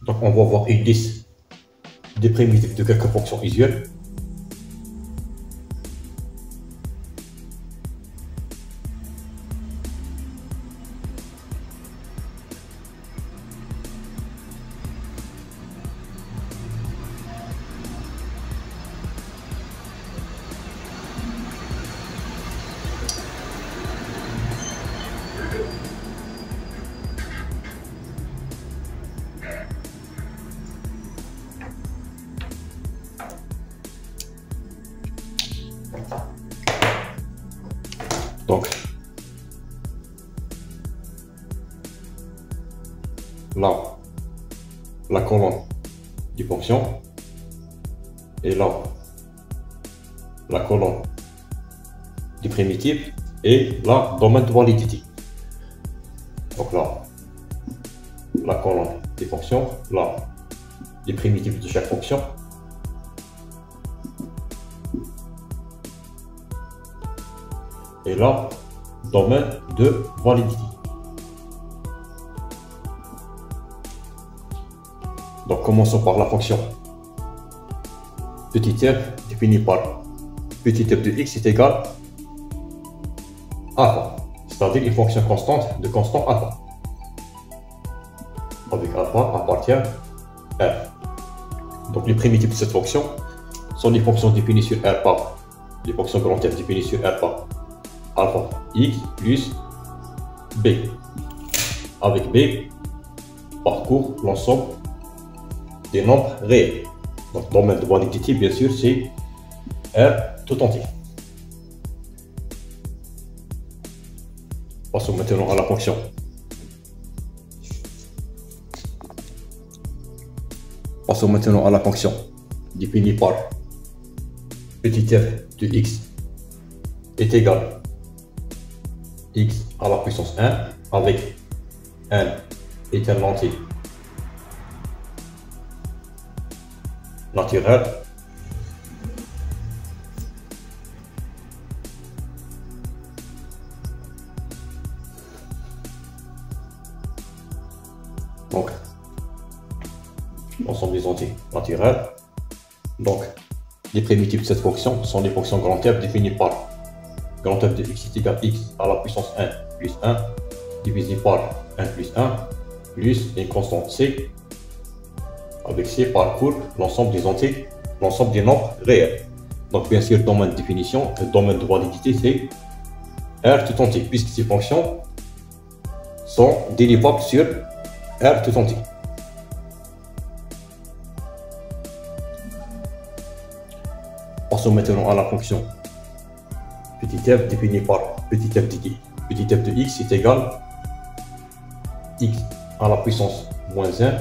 Donc on va voir une liste des primitives de quelques fonctions usuelles. Donc, là, la colonne des fonctions, et là, la colonne des primitives, et là, domaine de validité. Donc là, la colonne des fonctions, là, les primitives de chaque fonction. Et là, domaine de validité. Donc commençons par la fonction petit f définie par petit f de x est égal à alpha, c'est-à-dire une fonction constante de constant alpha. Avec alpha appartient r. Donc les primitives de cette fonction sont les fonctions définies sur r par les fonctions grand F définies sur r par alpha x plus b. Avec b parcourt l'ensemble des nombres réels. Donc domaine de validité, bien sûr, c'est R tout entier. Passons maintenant à la fonction. Passons maintenant à la fonction définie par petit f de x est égal x à la puissance 1 avec n est un entier naturel donc l'ensemble des entiers naturels. Donc les primitives de cette fonction sont les fonctions grand F définies par grand F de x est égal à x à la puissance 1 plus 1 divisé par 1 plus 1 plus une constante c. Avec C parcourt l'ensemble des entiers, l'ensemble des nombres réels. Donc bien sûr, domaine de définition, le domaine de validité, c'est R tout entier, puisque ces fonctions sont dérivables sur R tout entier. Passons maintenant à la fonction petit f définie par petit f de x est égal x à la puissance moins 1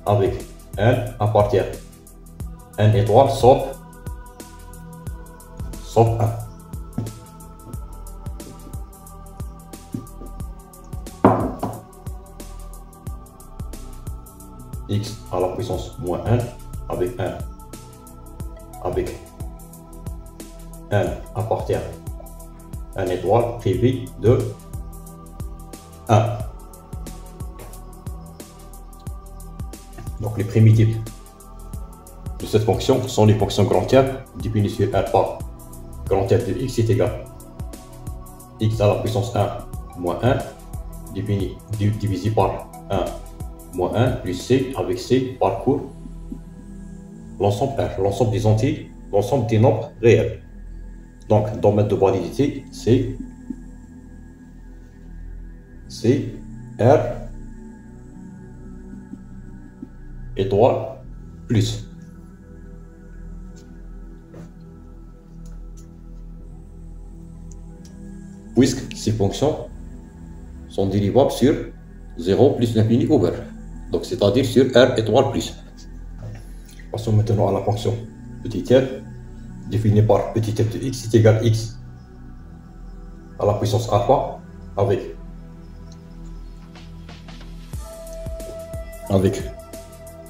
avec n appartient n étoile sauf 1. X à la puissance moins 1 avec 1 avec n appartient n étoile privé de 1. Donc les primitives de cette fonction sont les fonctions grand F définies sur R par grand F de x est égal x à la puissance 1 moins 1 divisé par 1 moins 1 plus c avec c parcourt l'ensemble R, l'ensemble des entiers, l'ensemble des nombres réels. Donc domaine de validité c'est R étoile plus. Puisque ces fonctions sont dérivables sur 0 plus l'infini ouvert. Donc c'est-à-dire sur R étoile plus. Passons maintenant à la fonction petit f définie par petit f de x est égal à x à la puissance alpha avec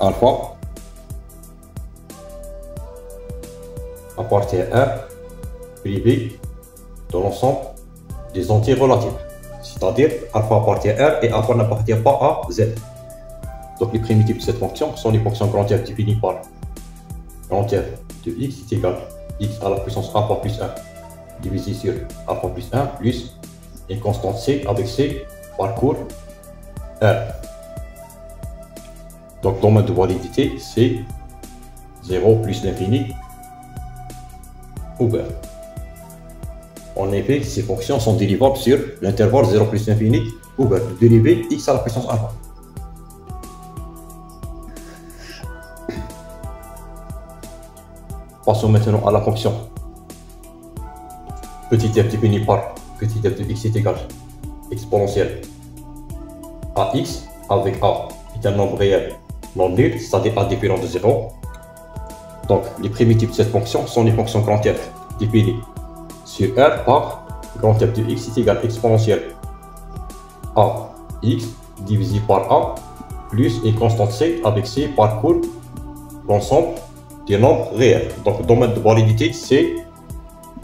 alpha appartient à R privé de l'ensemble des entiers relatifs. C'est-à-dire alpha appartient à R et alpha n'appartient pas à Z. Donc les primitives de cette fonction sont les fonctions grand F définies par grand F de x est égal x à la puissance 1 fois plus 1 divisé sur 1 fois plus 1 plus une constante c avec c parcours R. Donc domaine de validité c'est 0 plus l'infini ouvert. En effet, ces fonctions sont dérivables sur l'intervalle 0 plus l'infini ouvert de dérivée x à la puissance 1. Passons maintenant à la fonction petit f définie par petit f de x est égal exponentielle ax avec a est un nombre réel non nul, c'est-à-dire a différent de 0. Donc les primitives de cette fonction sont les fonctions grand F définies sur R par grand F de x est égal exponentielle ax divisé par a plus une constante c avec c parcours l'ensemble des nombres réels. Donc le domaine de validité c'est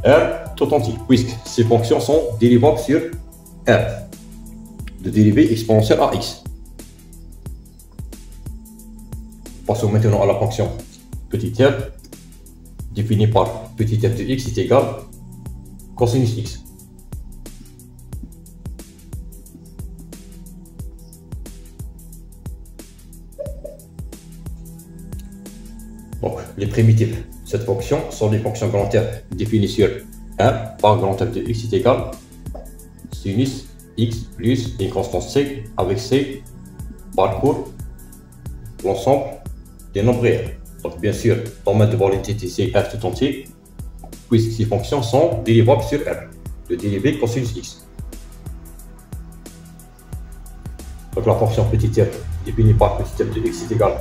R tout entier, puisque ces fonctions sont dérivables sur R de dérivée exponentielle à x. Passons maintenant à la fonction petit f définie par petit f de x est égal cosinus x. Donc, les primitives de cette fonction sont les fonctions grand F définies sur R par grand F de x est égal sinus x plus une constante c avec c parcours l'ensemble des nombres réels. Donc, bien sûr, domaine de validité c'est R tout entier, puisque ces fonctions sont dérivables sur R, le dérivé cosinus x. Donc, la fonction petit f définie par petit f de x est égal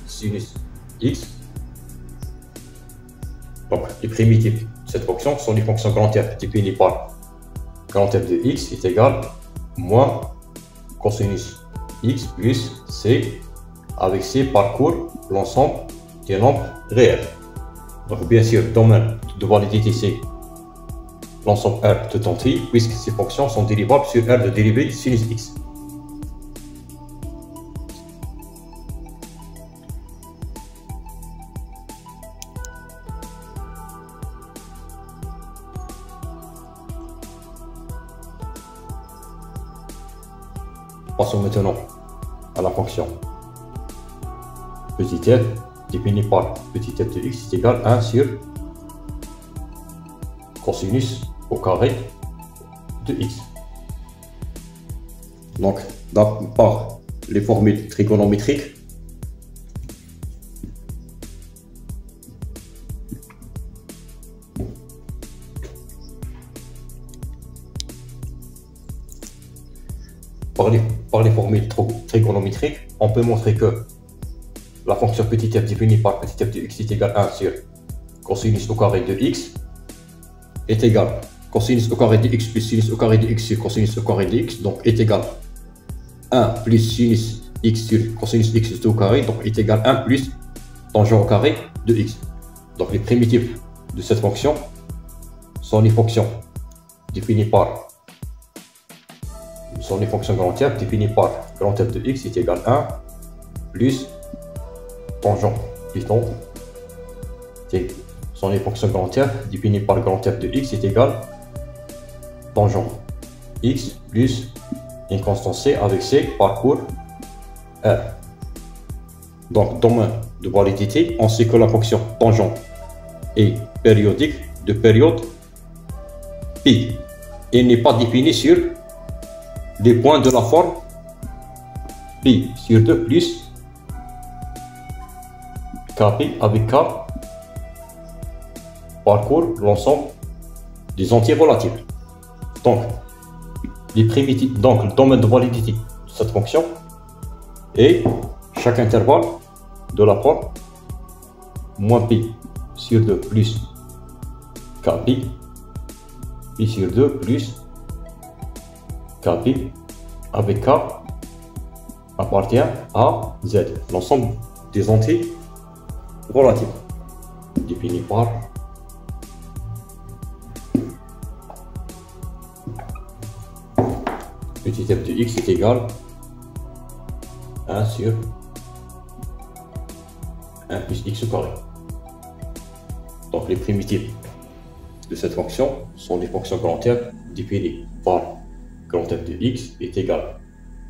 sinus x. Donc, les primitives de cette fonction sont les fonctions grand F définies par grand F de x est égal moins cosinus x plus c avec c parcours l'ensemble des nombres réels. Donc, bien sûr, domaine de validité c'est l'ensemble R tout entier, puisque ces fonctions sont dérivables sur R de dérivée sinus x. Passons maintenant à la fonction petit f définie par petit f de x est égal 1 sur cosinus au carré de x. Donc, par les formules trigonométriques, par les formules trigonométriques, on peut montrer que la fonction petit f définie par petit f de x est égal 1 sur cosinus au carré de x est égal cosinus au carré de x plus sinus au carré de x sur cosinus au carré de x, donc est égal 1 plus sinus x sur cosinus x au carré, donc est égal 1 plus tangent au carré de x. Donc les primitives de cette fonction sont les fonctions définies par sont les fonctions grand F définies par grand F de x est égal 1 plus tangent Python sont les fonctions grand F définies par grand F de x est égal tangent x plus une constante c avec c parcours R. Donc, domaine de validité, on sait que la fonction tangent est périodique de période pi. Elle n'est pas définie sur les points de la forme pi sur 2 plus kp avec k parcours l'ensemble des entiers relatifs. Donc, les primitives, donc le domaine de validité de cette fonction est chaque intervalle de la forme moins pi sur 2 plus kp pi sur 2 plus kp avec k appartient à z, l'ensemble des entiers relatifs définis par petit f de x est égal 1 sur 1 plus x au carré. Donc les primitives de cette fonction sont des fonctions grand F définies par grand F de x est égal à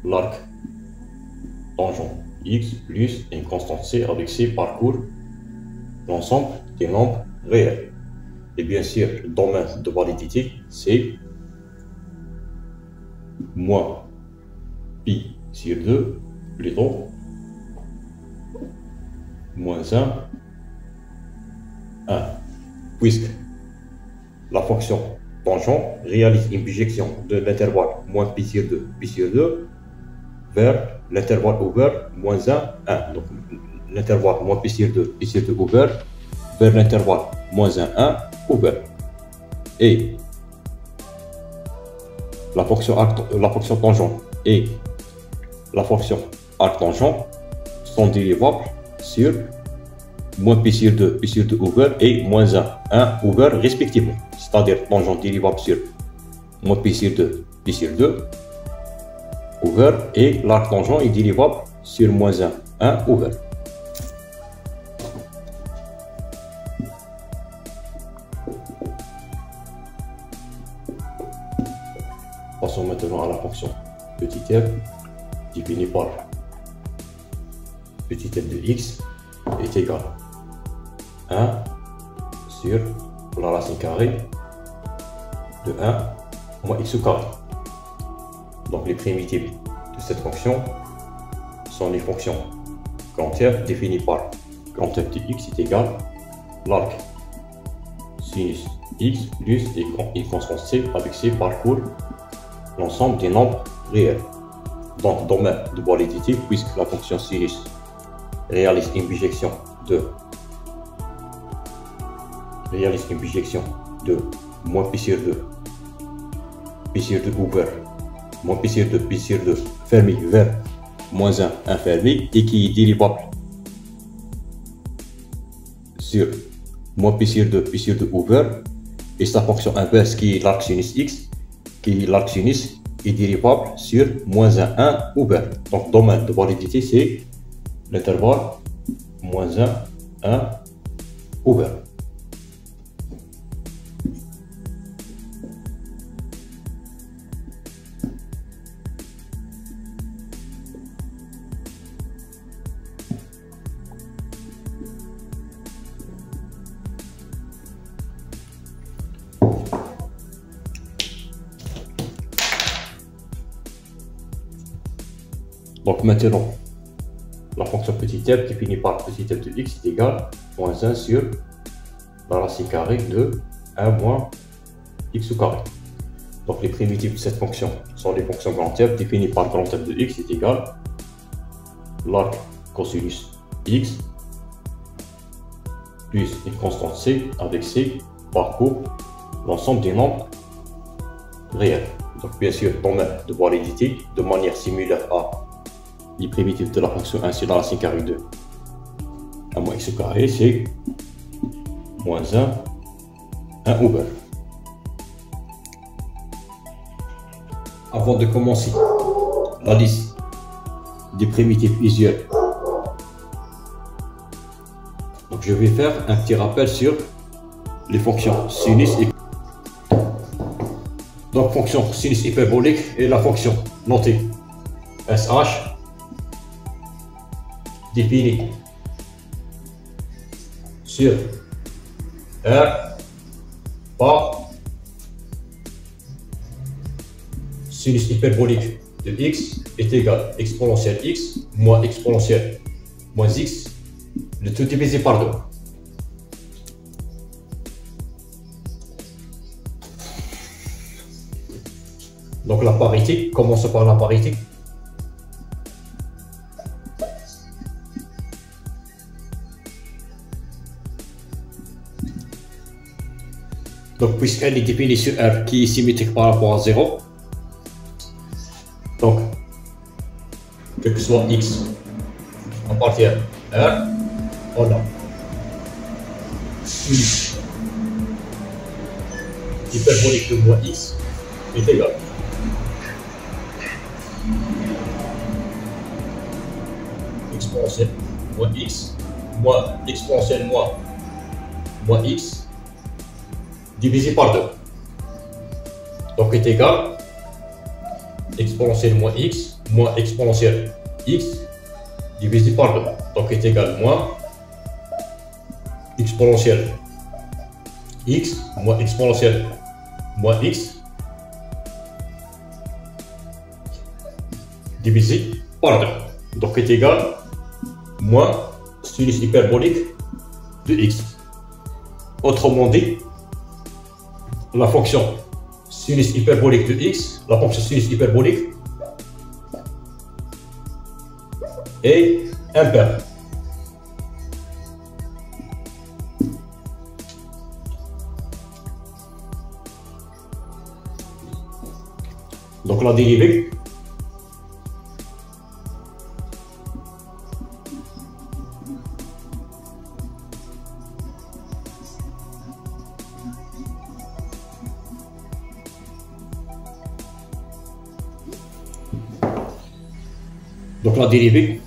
l'arc tangent x plus une constante c avec c parcourt l'ensemble des nombres réels. Et bien sûr, le domaine de validité, c'est moins pi sur 2, plutôt, moins 1, puisque la fonction tangent réalise une bijection de l'intervalle moins pi sur 2, vers l'intervalle ouvert moins 1. Donc l'intervalle moins pi sur 2 ouvert vers l'intervalle moins 1 ouvert. Et la fonction tangent et la fonction arc tangent sont dérivables sur moins pi sur 2 ouvert et moins 1 ouvert respectivement. C'est-à-dire tangent dérivable sur moins pi sur 2 ouvert et l'arc tangent est dérivable sur moins 1 ouvert. Passons maintenant à la fonction petit f définie par petit f de x est égal à 1 sur la racine carrée de 1 moins x au carré. Donc les primitives de cette fonction sont les fonctions grand F définies par grand F de x est égal à l'arc sinus x plus une constante c avec c parcourt l'ensemble des nombres réels. Donc domaine de validité, puisque la fonction sinus réalise une bijection de moins pi sur 2 ouvert, moins pi sur 2 fermé vers moins 1 fermé et qui est dérivable sur moins pi sur 2 ouvert et sa fonction inverse qui est l'arc sinus x est dérivable sur moins 1 ouvert. Donc domaine de validité c'est l'intervalle moins 1 ouvert. Donc maintenant, la fonction petit f définie par petit f de x est égale à moins 1 sur la racine carrée de 1 moins x au carré. Donc les primitives de cette fonction sont les fonctions grand F définies par grand F de x est égal à l'arc cosinus x plus une constante c avec c parcourt l'ensemble des nombres réels. Donc bien sûr, domaine de validité de manière similaire à les primitives de la fonction 1 sur la racine carrée de 1 moins x au carré, c'est moins 1 ouvert. Avant de commencer la liste des primitives usuelles, donc je vais faire un petit rappel sur les fonctions sinus et donc fonction sinus hyperbolique et la fonction notée SH définie sur R par sinus hyperbolique de x est égal à exponentielle x moins exponentielle moins x, le tout divisé par 2. Donc la parité, commençons par la parité. Donc puisqu'elle est définie sur R qui est symétrique par rapport à 0, donc quel que soit x appartient à R, on a sinus hyperbolique de moins x est égal exponentielle moins x, moins exponentielle moins x, divisé par 2. Donc est égal exponentielle moins x, moins exponentielle x, divisé par 2. Donc est égal moins exponentielle x, moins exponentielle moins x, divisé par 2. Donc est égal moins sinus hyperbolique de x. Autrement dit, la fonction sinus hyperbolique de x, la fonction sinus hyperbolique est impaire. Donc la dérivée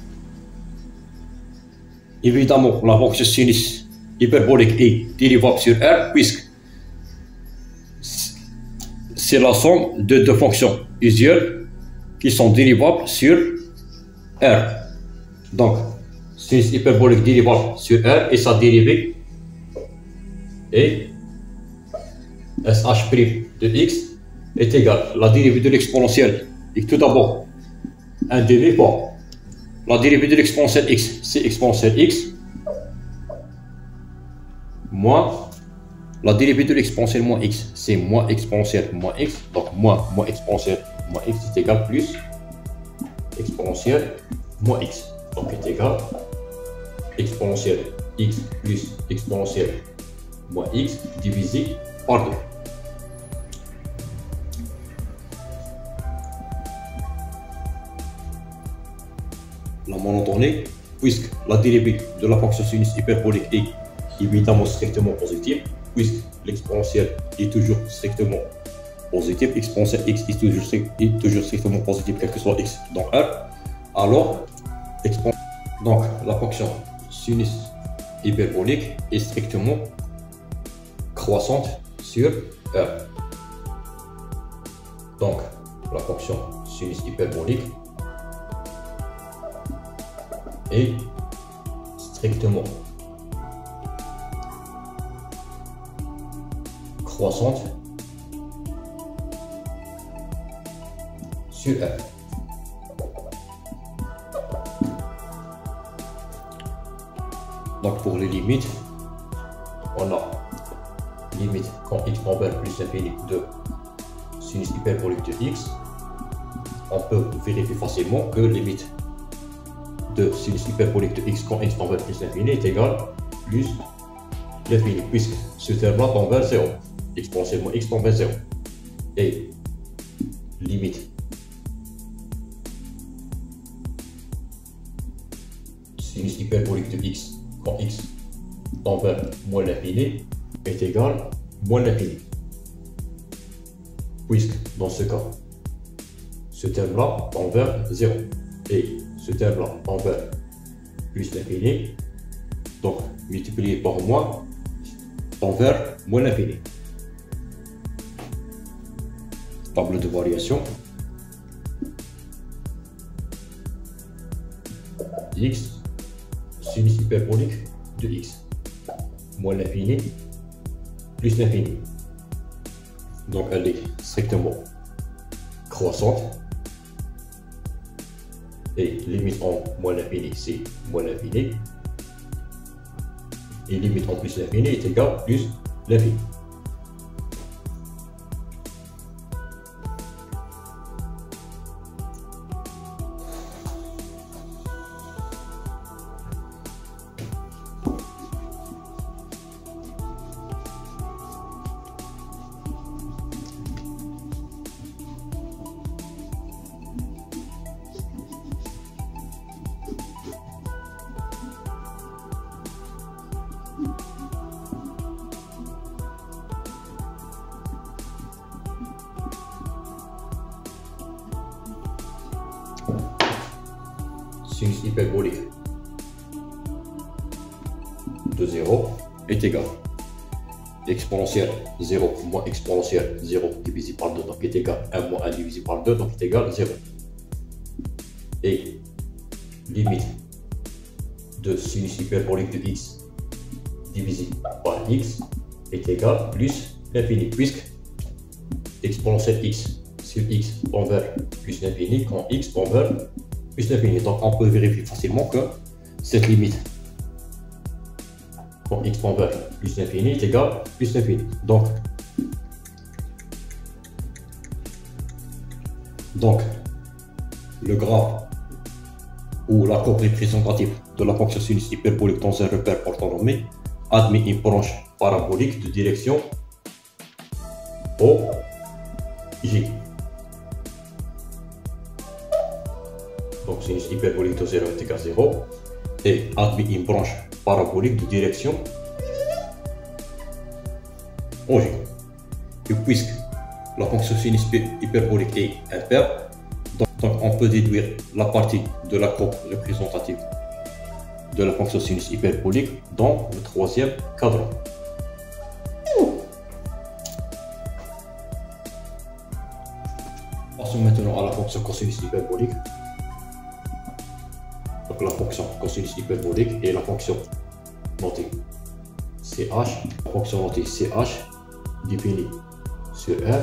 évidemment, la fonction sinus hyperbolique est dérivable sur R, puisque c'est la somme de deux fonctions usuelles qui sont dérivables sur R. Donc, sinus hyperbolique dérivable sur R et sa dérivée est SH' de x est égal à la dérivée de l'exponentielle. Et tout d'abord, un dv par la dérivée de l'exponentielle x, c'est exponentielle x, moins la dérivée de l'exponentielle moins x, c'est moins exponentielle moins x, donc moins exponentielle moins x est égal plus exponentielle moins x, donc est égal exponentielle x plus exponentielle moins x divisé par 2. La monotonie, puisque la dérivée de la fonction sinus hyperbolique est évidemment strictement positive, puisque l'exponentielle est toujours strictement positive, exponentielle x est toujours strictement positive, quel que soit x dans R, alors donc la fonction sinus hyperbolique est strictement croissante sur R. Donc la fonction sinus hyperbolique est strictement croissante sur R. Donc pour les limites, on a limite quand x tend vers plus l'infini de sinus hyperbolique de x. On peut vérifier facilement que limite de sinus hyperbolique de x quand x tend vers plus l'infini est égal plus l'infini, puisque ce terme-là tend vers 0, exponentiellement x tend vers 0. Et limite sinus hyperbolique de x quand x tend vers moins l'infini est égal moins l'infini, puisque dans ce cas, ce terme-là tend vers 0 et ce terme-là tend vers plus l'infini, donc multiplié par moins tend vers moins l'infini. Table de variation, x sinus hyperbolique de x moins l'infini plus l'infini, donc elle est strictement croissante et limite en moins l'infini c'est moins l'infini et limite en plus l'infini est égal plus l'infini. Sinus hyperbolique de 0 est égal. Exponentielle 0 moins exponentielle 0 divisé par 2, donc est égal 1 moins 1 divisé par 2, donc est égal 0. Et limite de sinus hyperbolique de x divisé par x est égal plus l'infini, puisque exponentielle x sur x tend vers plus l'infini quand x tend vers plus l'infini. Donc on peut vérifier facilement que cette limite quand x tend vers plus l'infini est égal plus l'infini. Donc le graphe ou la courbe représentative de la fonction sinus hyperbolique dans un repère orthonormé admet une branche parabolique de direction OJ. Donc sinus hyperbolique de 0 est égal à 0 et admet une branche parabolique de direction OJ. Et puisque la fonction sinus hyperbolique est impaire, donc on peut déduire la partie de la courbe représentative de la fonction sinus hyperbolique dans le troisième cadran. Passons maintenant à la fonction cosinus hyperbolique. Donc la fonction cosinus hyperbolique est la fonction notée CH. La fonction notée CH définie sur R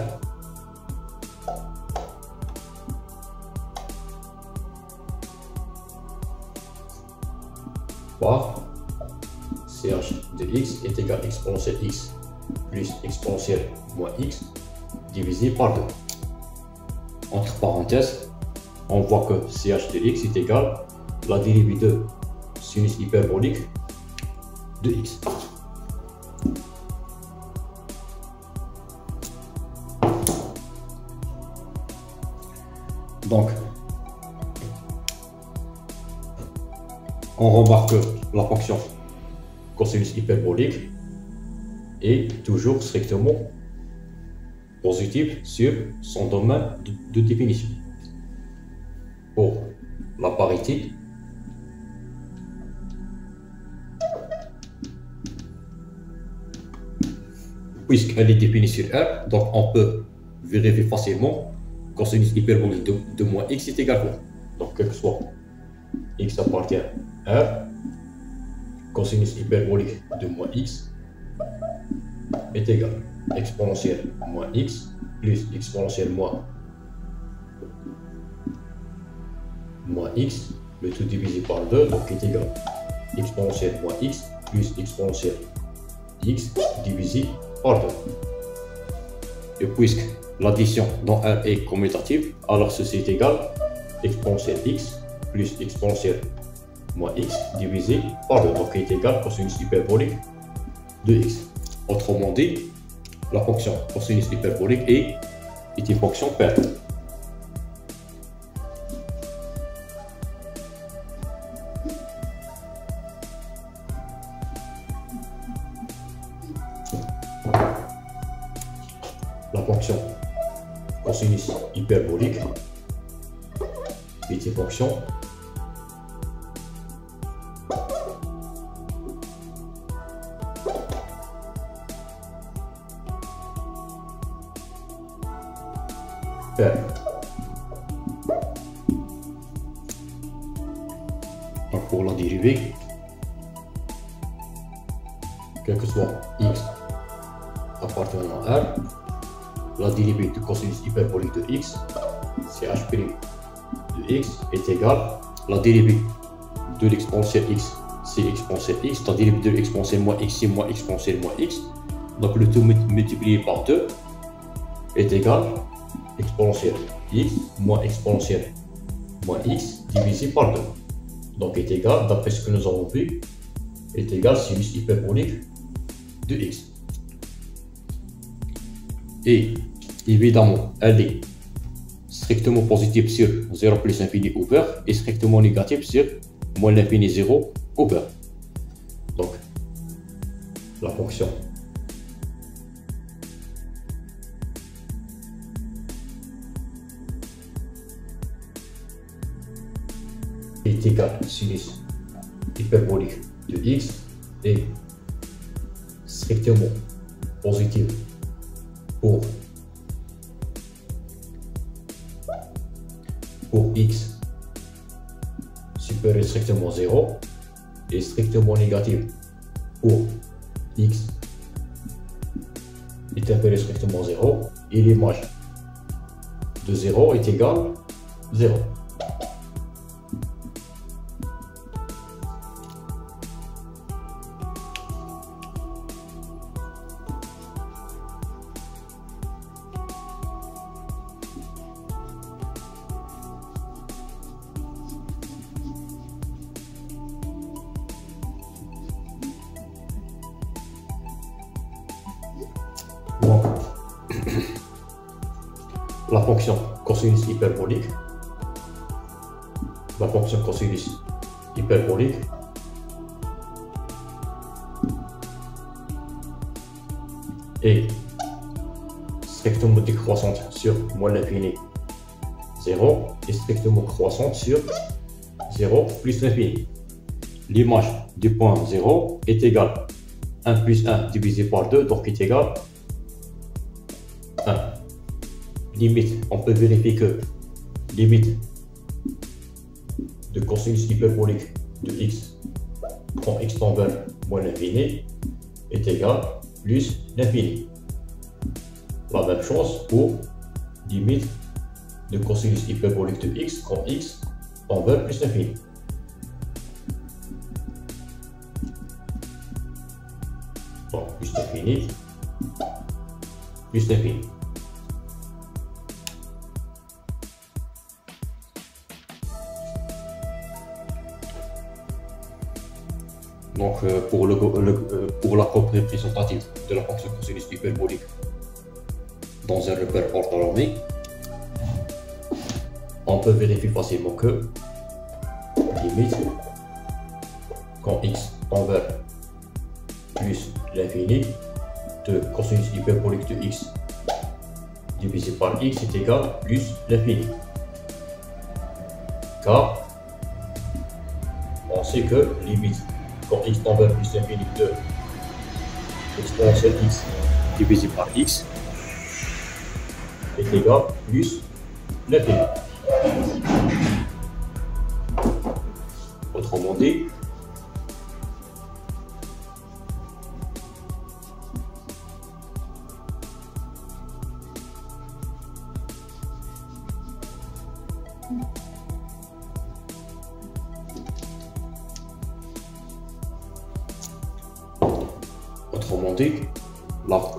par CH de x est égal à exponentielle x plus exponentielle moins x divisé par 2. Entre parenthèses, on voit que CH de x est égal à la dérivée de sinus hyperbolique de x. Donc, on remarque que la fonction cosinus hyperbolique est toujours strictement positive sur son domaine de définition. Pour la parité, puisqu'elle est définie sur R, donc on peut vérifier facilement cosinus hyperbolique de moins x est égal à quoi. Donc quel que soit x appartient à R, cosinus hyperbolique de moins x est égal à exponentielle moins x plus exponentielle moins x, le tout divisé par 2, donc est égal à exponentielle moins x plus exponentielle x divisé par 2. Et puisque l'addition dans R est commutative, alors ceci est égal à exponentielle x plus exponentielle moins x divisé par 2, donc est égal à cosinus hyperbolique de x. Autrement dit, la fonction cosinus hyperbolique est une fonction paire. La fonction cosinus hyperbolique est une fonction paire. Donc pour la dérivée, quel que soit x appartenant à R, la dérivée de cosinus hyperbolique de x, ch' de x, est égale à la dérivée de l'exponentielle x, c'est exponentielle x, la dérivée de l'exponentielle moins x, c'est moins exponentielle moins x. Donc le tout multiplié par 2 est égal à exponentielle x moins exponentielle moins x divisé par 2. Donc est égal, d'après ce que nous avons vu, est égal à sinus hyperbolique de x. Et évidemment, elle est strictement positive sur 0 plus infini ouvert et strictement négative sur moins l'infini 0 ouvert. Donc, la fonction est égale à sinus hyperbolique de x est strictement positive pour x supérieur strictement 0 et strictement négative pour x est inférieur strictement 0 et l'image de 0 est égale 0. Donc, la fonction cosinus hyperbolique, est strictement décroissante sur moins l'infini 0 et strictement croissante sur 0 plus l'infini. L'image du point 0 est égale 1 plus 1 divisé par 2, donc est égal 1. Limite, on peut vérifier que limite de cosinus hyperbolique de x quand x tend vers moins l'infini est égal plus l'infini. La même chose pour limite de cosinus hyperbolique de x quand x tend vers plus l'infini. Donc plus l'infini, plus l'infini. Donc pour la courbe représentative de la fonction cosinus hyperbolique dans un repère orthonormé, on peut vérifier facilement que limite quand x tend vers plus l'infini de cosinus hyperbolique de x divisé par x est égal plus l'infini. Car on sait que limite quand x tend vers plus l'infini de l'exponentielle x divisé par x est égal plus l'infini. Autrement dit,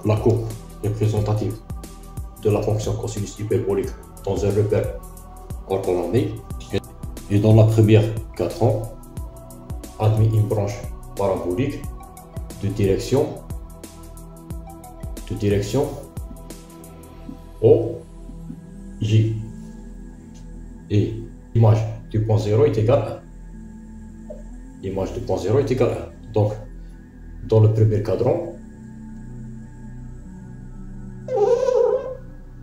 la courbe représentative de la fonction cosinus hyperbolique dans un repère orthonormé et dans la première cadran admet une branche parabolique de direction OJ et l'image du point 0 est égale 1. L'image du point 0 est égale 1. Donc, dans le premier cadran,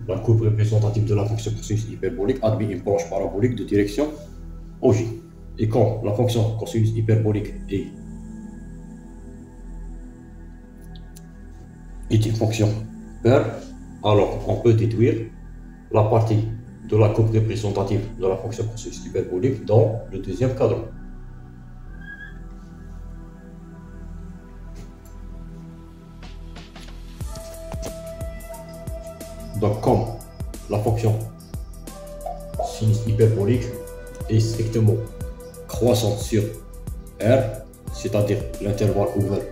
la courbe représentative de la fonction cosinus hyperbolique admet une branche parabolique de direction OJ. Et quand la fonction cosinus hyperbolique est une fonction paire, alors on peut déduire la partie de la courbe représentative de la fonction cosinus hyperbolique dans le deuxième cadran. Donc, comme la fonction sinus hyperbolique est strictement croissante sur R, c'est-à-dire l'intervalle ouvert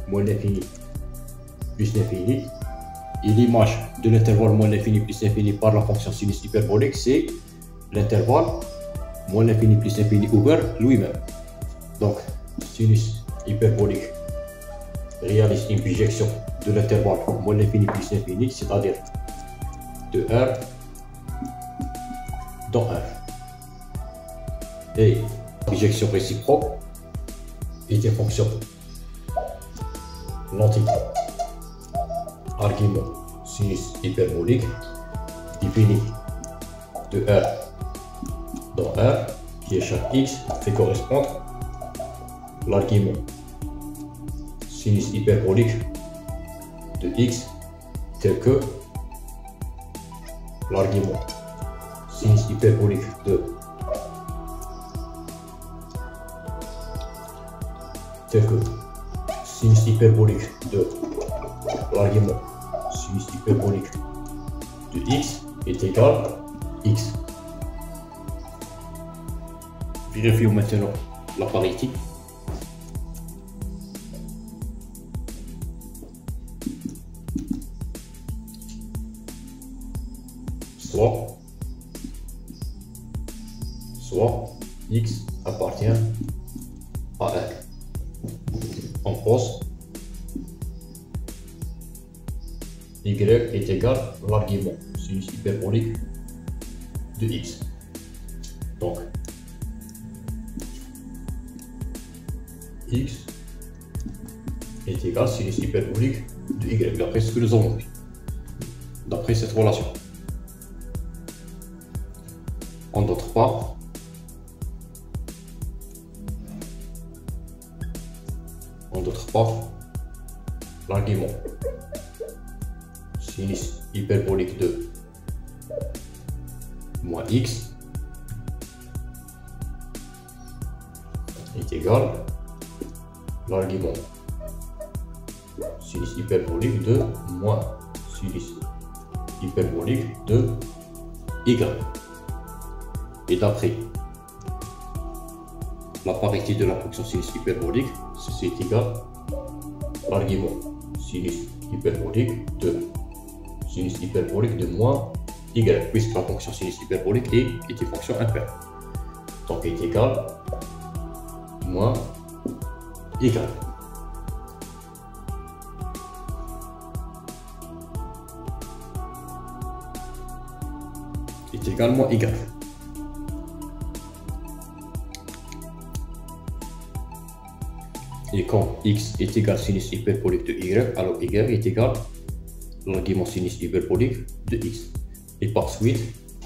moins l'infini plus l'infini, et l'image de l'intervalle moins l'infini plus l'infini par la fonction sinus hyperbolique, c'est l'intervalle moins l'infini plus l'infini ouvert lui-même. Donc, sinus hyperbolique réalise une bijection de l'intervalle moins l'infini plus l'infini, c'est-à-dire de R dans R. Et la bijection réciproque est une fonction l'anti-argument sinus hyperbolique défini de R dans R, qui est chaque x fait correspondre l'argument sinus hyperbolique de x tel que l'argument sinus hyperbolique de sinus hyperbolique de l'argument sinus hyperbolique de x est égal à x. Vérifions maintenant la parité. Soit x appartient à 1. On pose y est égal à l'argument sinus hyperbolique de x. Donc x est égal à sinus hyperbolique de y, d'après ce que nous avons vu, d'après cette relation. En d'autre part, l'argument sinus hyperbolique de moins x est égal à l'argument sinus hyperbolique de moins sinus hyperbolique de y. Et d'après la parité de la fonction sinus hyperbolique, ceci est égal à l'argument sinus hyperbolique de moins y, puisque la fonction sinus hyperbolique est une fonction impaire. Donc est égal à moins y. Est égal à moins y. Et quand x est égal à sinus hyperbolique de y, alors y est égal à l'argument sinus hyperbolique de x. Et par suite,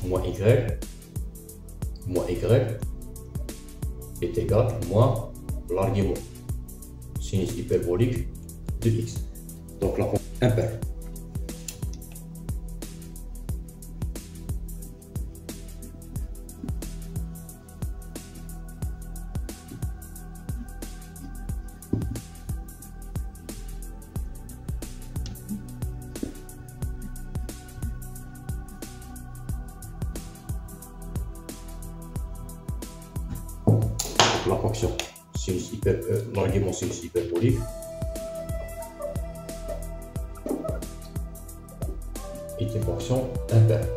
moins y est égal à moins l'argument sinus hyperbolique de x. Donc la fonction impaire. La fonction l'argument sinus hyperbolique est une fonction impaire.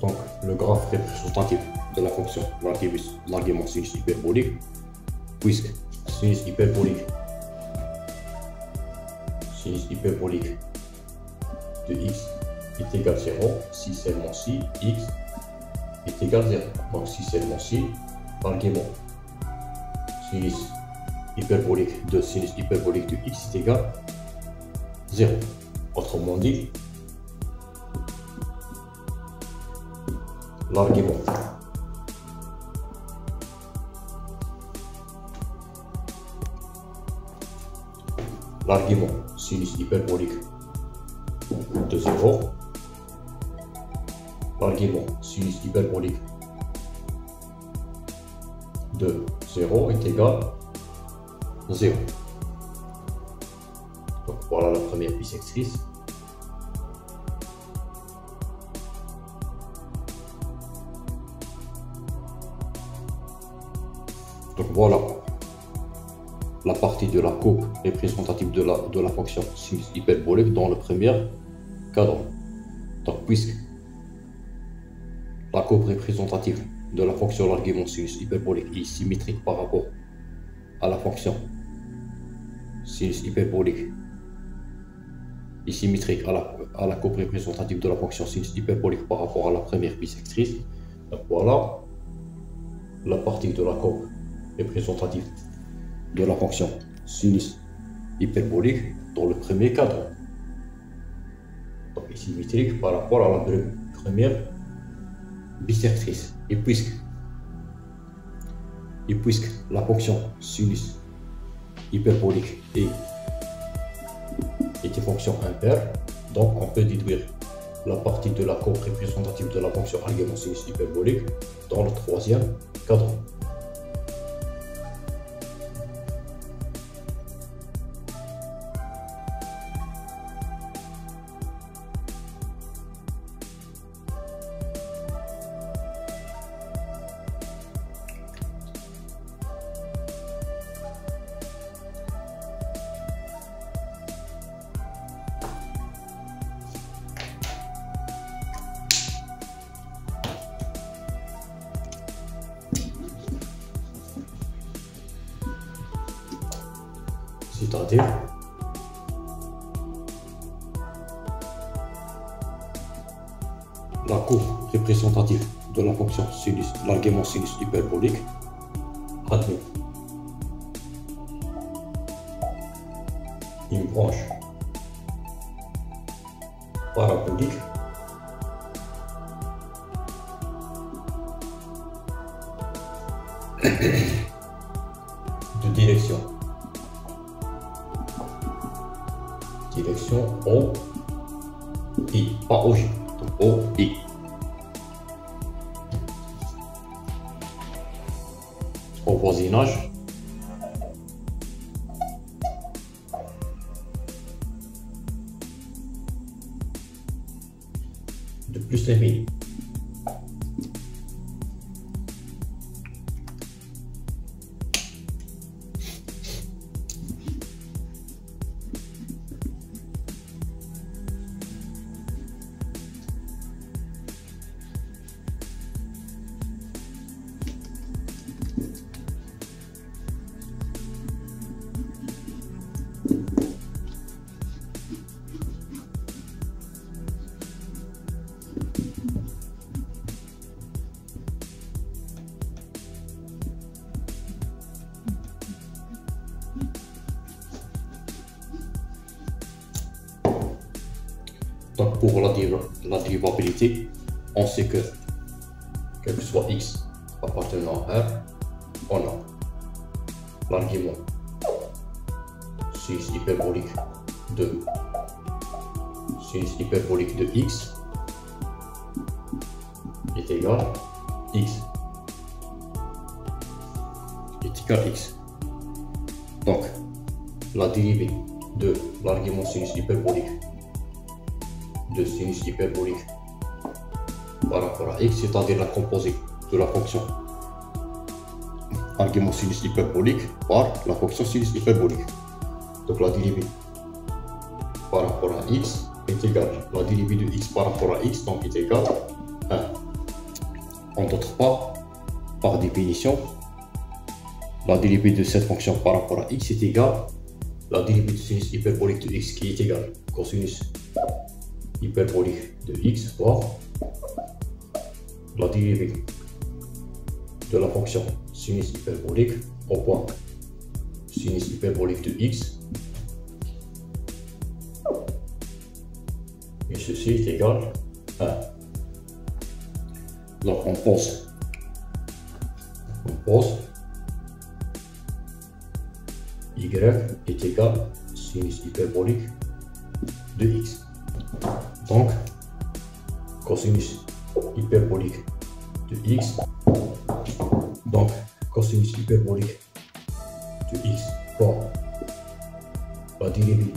Donc le graphe représentatif de la fonction l'argument sinus hyperbolique, puisque sinus hyperbolique de x est égal à 0 si seulement si x est égal à 0. Donc si seulement si l'argument sinus hyperbolique de x est égal à 0. Autrement dit, l'argument sinus hyperbolique de 0, l'argument sinus hyperbolique de 0 est égal à 0. Donc voilà la première bisectrice. Donc voilà la partie de la courbe représentative de la fonction sinus hyperbolique dans le premier cadran. Donc puisque la courbe représentative de la fonction l'argument sinus hyperbolique est symétrique par rapport à la fonction sinus hyperbolique est symétrique à la courbe représentative de la fonction sinus hyperbolique par rapport à la première bisectrice. Donc voilà la partie de la courbe représentative de la fonction sinus hyperbolique dans le premier cadran. Donc est symétrique par rapport à la première bisectrice. Et puisque la fonction sinus hyperbolique est une fonction impaire, donc on peut déduire la partie de la courbe représentative de la fonction argument sinus hyperbolique dans le troisième cadran. C'est-à-dire la courbe représentative de la fonction sinus, l'argument sinus hyperbolique admet une branche parabolique de direction O, I, pas OJ, donc O, I. Au voisinage de plus l'infini. Donc pour la dérivabilité, on sait que quel que soit x appartenant à R, on a l'argument sinus hyperbolique de x est égal x est égal x. Donc la dérivée de l'argument sinus hyperbolique de sinus hyperbolique par rapport à x, c'est-à-dire la composée de la fonction argument sinus hyperbolique par la fonction sinus hyperbolique. Donc la dérivée par rapport à x est égale, la dérivée de x par rapport à x donc est égale à 1. En d'autres pas, par définition, la dérivée de cette fonction par rapport à x est égale la dérivée de sinus hyperbolique de x qui est égale cosinus hyperbolique de x fois la dérivée de la fonction sinus hyperbolique au point sinus hyperbolique de x, et ceci est égal à 1. Donc on pose y est égal sinus hyperbolique de x. Donc, cosinus hyperbolique de x, donc cosinus hyperbolique de x fois la dérivée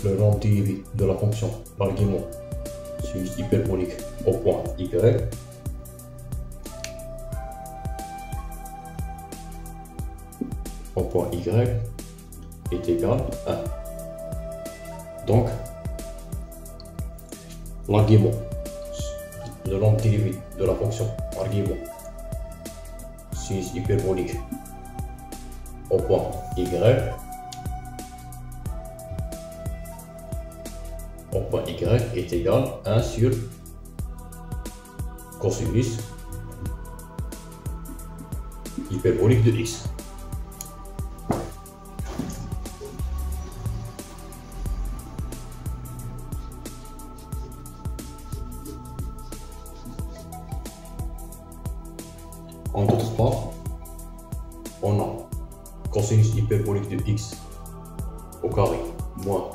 le nombre dérivé de la fonction l'argument sinus hyperbolique au point y est égal à 1. Donc, l'argument, le nombre dérivé de la fonction argument sinus hyperbolique au point y est égal à 1 sur cosinus hyperbolique de x. En d'autre part, on a cosinus hyperbolique de x au carré moins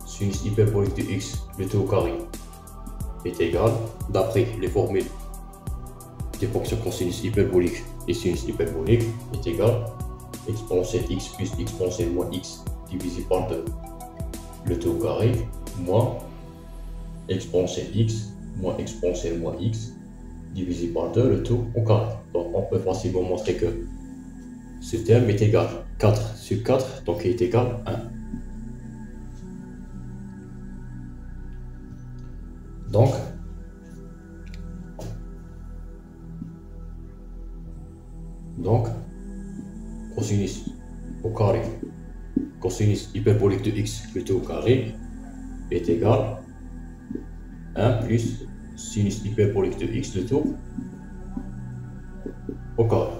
sinus hyperbolique de x le tout au carré est égal, d'après les formules des fonctions cosinus hyperbolique et sinus hyperbolique, est égal exponentielle x plus exponentielle moins x divisé par 2 le tout au carré moins exponentielle x moins exponentielle moins x divisé par 2 le tout au carré. Donc on peut facilement montrer que ce terme est égal 4 sur 4, donc il est égal 1. Donc cosinus au carré, cosinus hyperbolique de x le tout au carré est égal 1 plus sinus hyperbolique de x le tout au carré.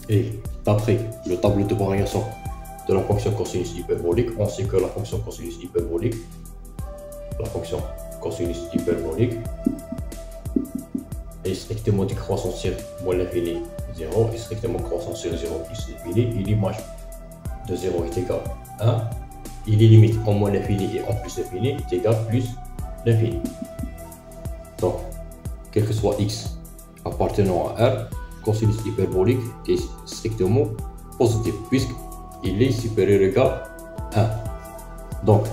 Et d'après le tableau de variation de la fonction cosinus hyperbolique, on sait que la fonction cosinus hyperbolique est strictement décroissante sur moins l'infini 0 et strictement croissant sur 0 plus l'infini, et l'image de 0 est égale à 1, et les limites en moins l'infini et en plus l'infini est égale plus l'infini. Donc, quel que soit x appartenant à R, cosinus hyperbolique est strictement positif puisqu'il est supérieur ou égal à 1. Donc,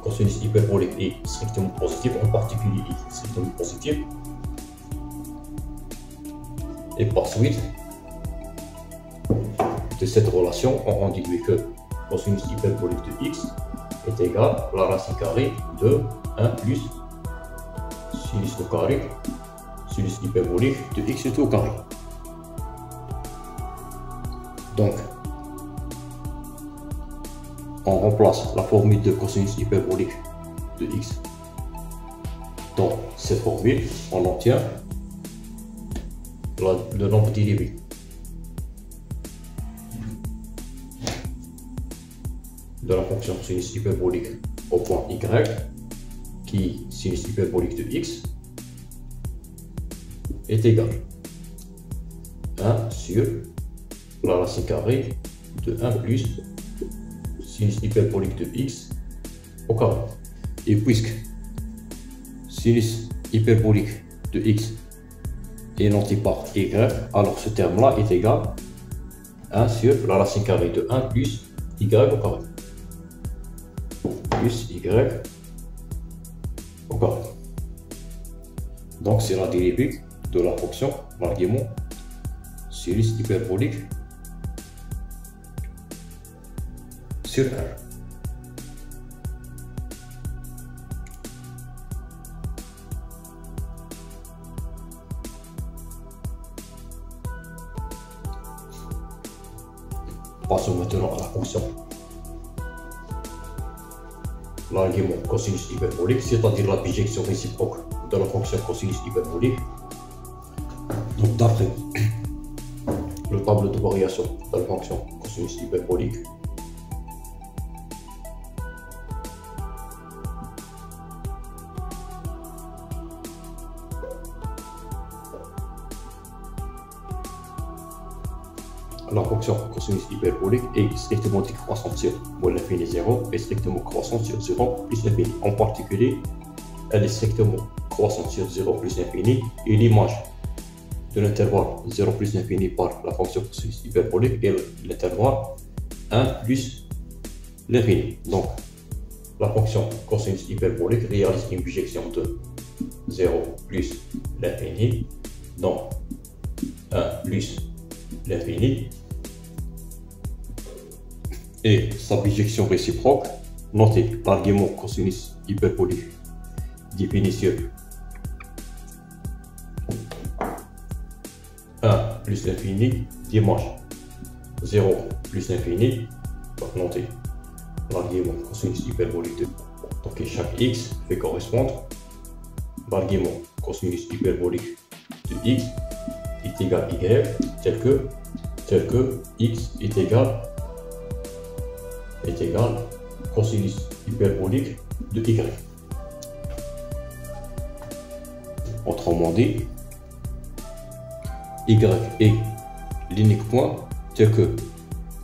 cosinus hyperbolique est strictement positif, en particulier est strictement positif. Et par suite de cette relation, on déduit que cosinus hyperbolique de x est égal à la racine carrée de 1 plus sinus au carré sinus hyperbolique de x tout au carré. Donc, on remplace la formule de cosinus hyperbolique de x dans cette formule, on obtient le nombre dérivé de la fonction sinus hyperbolique au point y, qui est sinus hyperbolique de x, est égal à 1 sur la racine carrée de 1 plus sinus hyperbolique de x au carré. Et puisque sinus hyperbolique de x est noté par y, alors ce terme-là est égal à 1 sur la racine carrée de 1 plus y au carré. Plus y au carré. Donc c'est la dérivée de la fonction l'argument sinus hyperbolique sur R. Passons maintenant à la fonction l'argument cosinus hyperbolique, c'est-à-dire la bijection réciproque de la fonction cosinus hyperbolique. Donc d'après le tableau de variation de la fonction cosinus hyperbolique, la fonction cosinus hyperbolique est strictement décroissante sur moins l'infini 0 et strictement croissante sur 0 plus l'infini. En particulier, elle est strictement croissante sur 0 plus l'infini et l'image de l'intervalle 0 plus l'infini par la fonction cosinus hyperbolique est l'intervalle 1 plus l'infini. Donc, la fonction cosinus hyperbolique réalise une bijection de 0 plus l'infini, donc 1 plus l'infini, et sa bijection réciproque, notez l'argument cosinus hyperbolique défini sur 1 plus l'infini dimanche 0 plus l'infini, donc notez l'argument cosinus hyperbolique de Donc et chaque x fait correspondre l'argument cosinus hyperbolique de x est égal à y tel que x est égal cosinus hyperbolique de y. Autrement dit, y est l'unique point tel que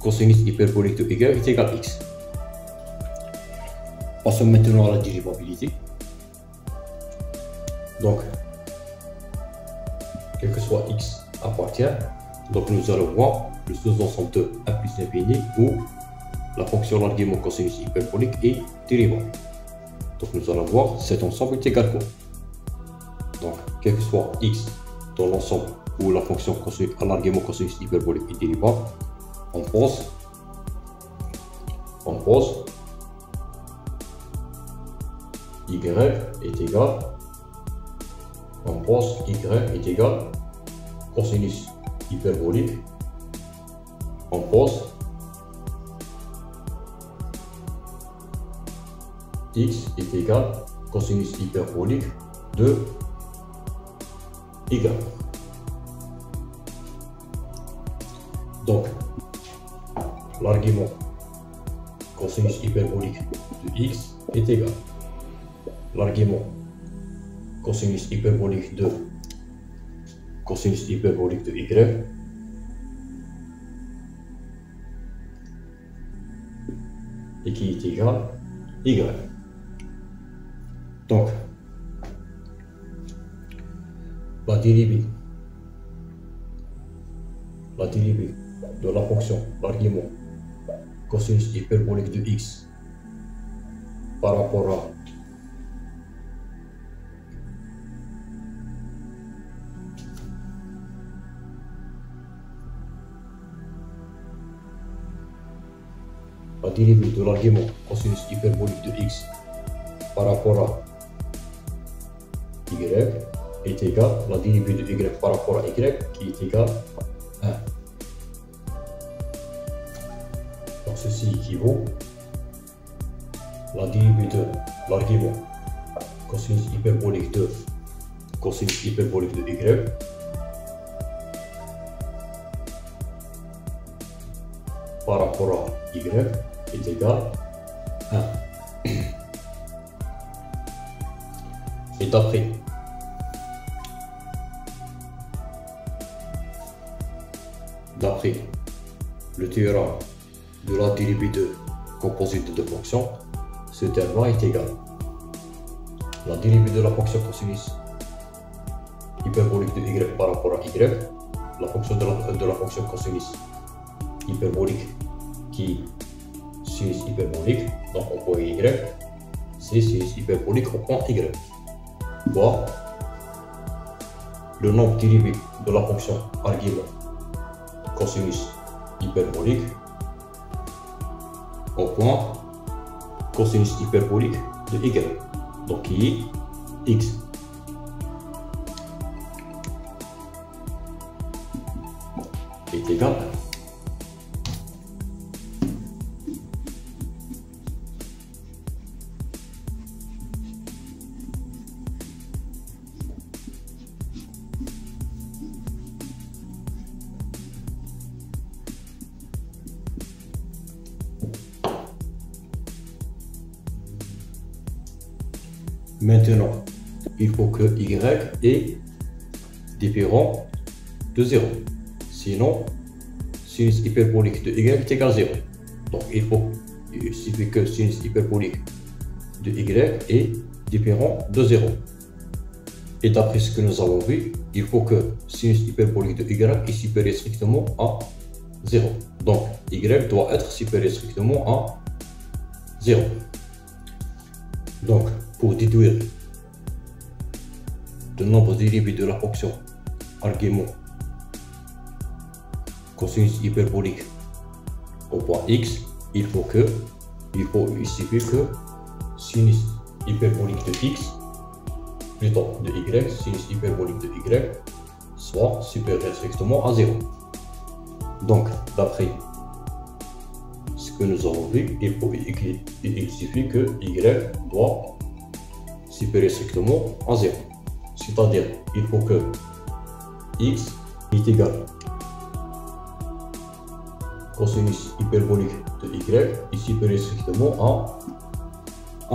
cosinus hyperbolique de y est égal à x. Passons maintenant à la dérivabilité. Donc, quel que soit x appartient, donc nous allons voir le sous-ensemble de 1 plus l'infini où la fonction l'argument cosinus hyperbolique est dérivable. Donc nous allons voir cet ensemble est égal quoi. Donc, quel que soit x dans l'ensemble où la fonction l'argument cosinus hyperbolique est dérivable, on pose y est égal, cosinus hyperbolique, on pose x est égal cosinus hyperbolique de y. Donc, l'argument cosinus hyperbolique de x est égal l'argument cosinus hyperbolique de y et qui est égal y. Donc, la dérivée de la fonction l'argument cosinus hyperbolique de x par rapport à la dérivée de l'argument cosinus hyperbolique de x par rapport à y est égal la dérivée de y par rapport à y qui est égal à 1. Donc ceci équivaut la dérivée de l'argument cosinus hyperbolique de y par rapport à y est égal à 1. Et d'après le théorème de la dérivée de composite de deux fonctions, ce terme est égal la dérivée de la fonction cosinus hyperbolique de y par rapport à y, la fonction de la fonction cosinus hyperbolique qui est sinus hyperbolique, donc au point y, c'est sinus hyperbolique au point y, fois le nombre dérivé de la fonction argument cosinus hyperbolique au point cosinus hyperbolique de y, donc qui est x. Est égal à 1. Maintenant, il faut que y est différent de 0. Sinon, sinus hyperbolique de y est égal à 0. Donc, il suffit que sinus hyperbolique de y est différent de 0. Et d'après ce que nous avons vu, il faut que sinus hyperbolique de y est supérieur strictement à 0. Donc, y doit être supérieur strictement à 0. Donc, pour déduire le nombre dérivé de la fonction argument cosinus hyperbolique au point x, il suffit que sinus hyperbolique de x, plutôt de y, sinus hyperbolique de y, soit supérieur strictement à 0. Donc, d'après ce que nous avons vu, il suffit que y doit supérieur strictement à 0. C'est-à-dire, il faut que x est égal cosinus hyperbolique de y est supérieur strictement à 1.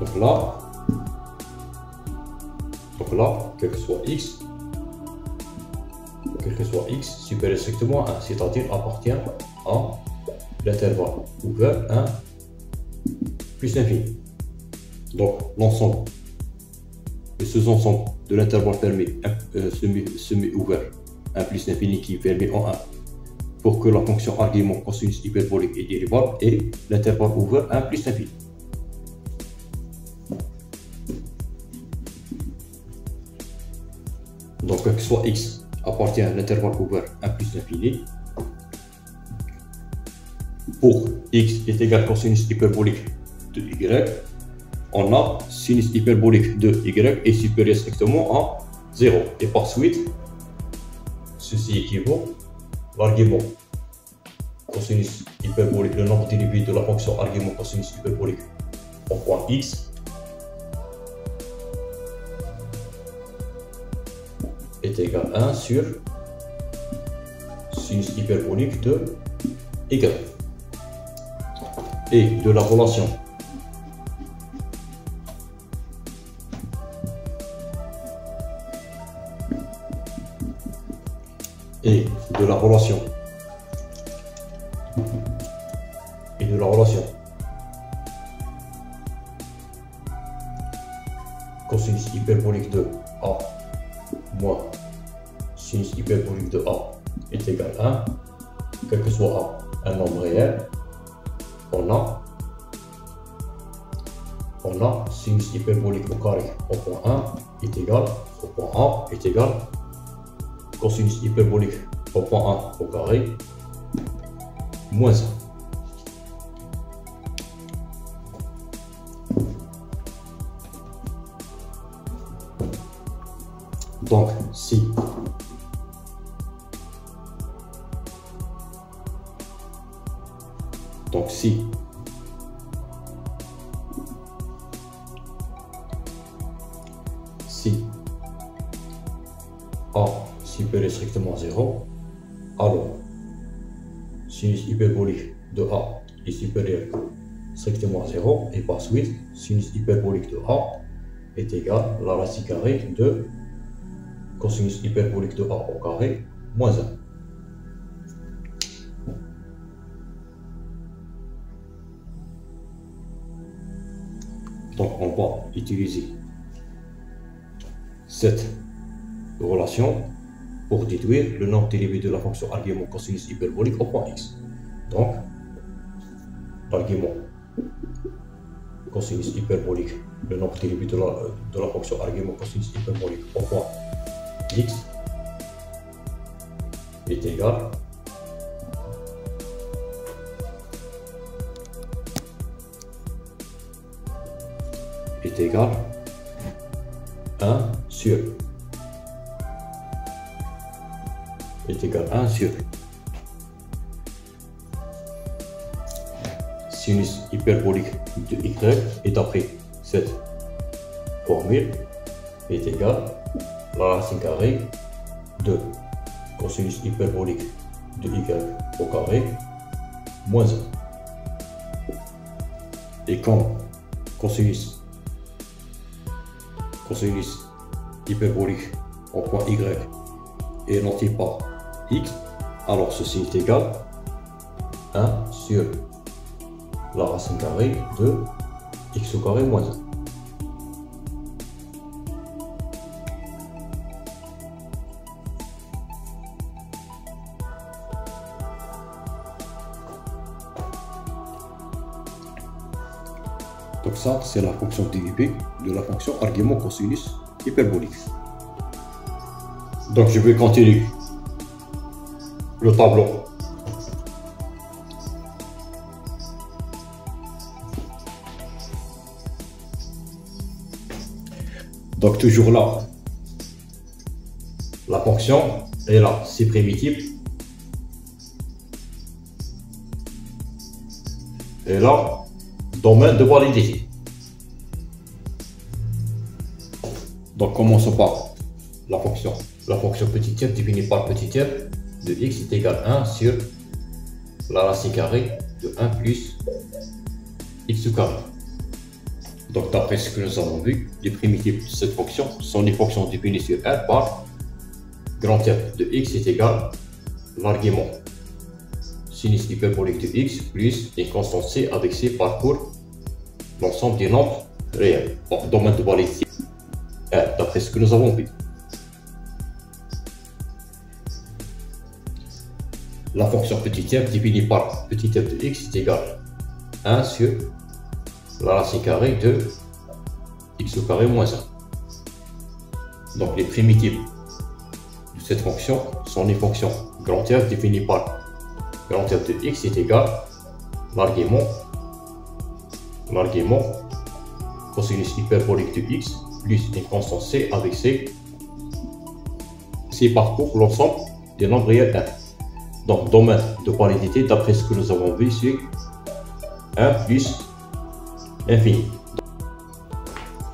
Donc là, quel que soit x, supérieur strictement à 1, c'est-à-dire appartient à l'intervalle ouvert 1 plus l'infini. Donc l'ensemble de ce ensemble de l'intervalle fermé semi-ouvert 1 plus l'infini qui permet en 1 pour que la fonction argument cosinus hyperbolique est dérivable et l'intervalle ouvert 1 plus l'infini. Donc quel que soit x appartient à l'intervalle ouvert 1 plus l'infini. Pour x est égal cosinus hyperbolique de y, on a sinus hyperbolique de y est supérieur strictement à 0. Et par suite, ceci équivaut l'argument cosinus hyperbolique, le nombre dérivé de la fonction argument cosinus hyperbolique au point x est égal à 1 sur sinus hyperbolique de y. Et de la relation cosinus hyperbolique de a moins sinus hyperbolique de a est égal à 1, quel que soit a un nombre réel, on a sinus hyperbolique au carré au point 1 est égal au point A est égal cosinus hyperbolique au point 1 au carré moins 1. Donc si A supérieur strictement à 0, alors sinus hyperbolique de A est supérieur strictement à 0 et par suite sinus hyperbolique de A est égal à la racine carrée de cosinus hyperbolique de A au carré moins 1. Donc on va utiliser cette relation pour déduire le nombre dérivé de la fonction argument cosinus hyperbolique au point x. Donc l'argument cosinus hyperbolique, le nombre dérivé de la fonction argument cosinus hyperbolique au point x est égal à 1 sur sinus hyperbolique de y, et d'après cette formule est égal à la racine carrée de cosinus hyperbolique de y au carré moins 1. Et comme cosinus hyperbolique au point y est noté par x, alors ceci est égal à 1 sur la racine carrée de x au carré moins 1. Donc ça, c'est la fonction dérivée de la fonction argument cosinus hyperbolique. Donc je vais continuer le tableau. Donc toujours là, la fonction est là, c'est primitif. Et là, domaine de validité. Donc commençons par la fonction. La fonction petit f définie par petit f de x est égal à 1 sur la racine carrée de 1 plus x au carré. Donc d'après ce que nous avons vu, les primitives de cette fonction sont les fonctions définies sur R par grand f de x est égal à l'argument sinus hyperbolique de x plus une constante c avec c parcourt l'ensemble des nombres réels. Donc domaine de validité R d'après ce que nous avons vu. La fonction petit f définie par petit f de x est égal à 1 sur la racine carrée de x au carré moins 1. Donc les primitives de cette fonction sont les fonctions grand F définies par grand F de x est égal à l'argument cosinus hyperbolique de x plus une constante c avec c parcourt l'ensemble des nombres réels 1. Donc domaine de validité d'après ce que nous avons vu c'est 1 plus infini.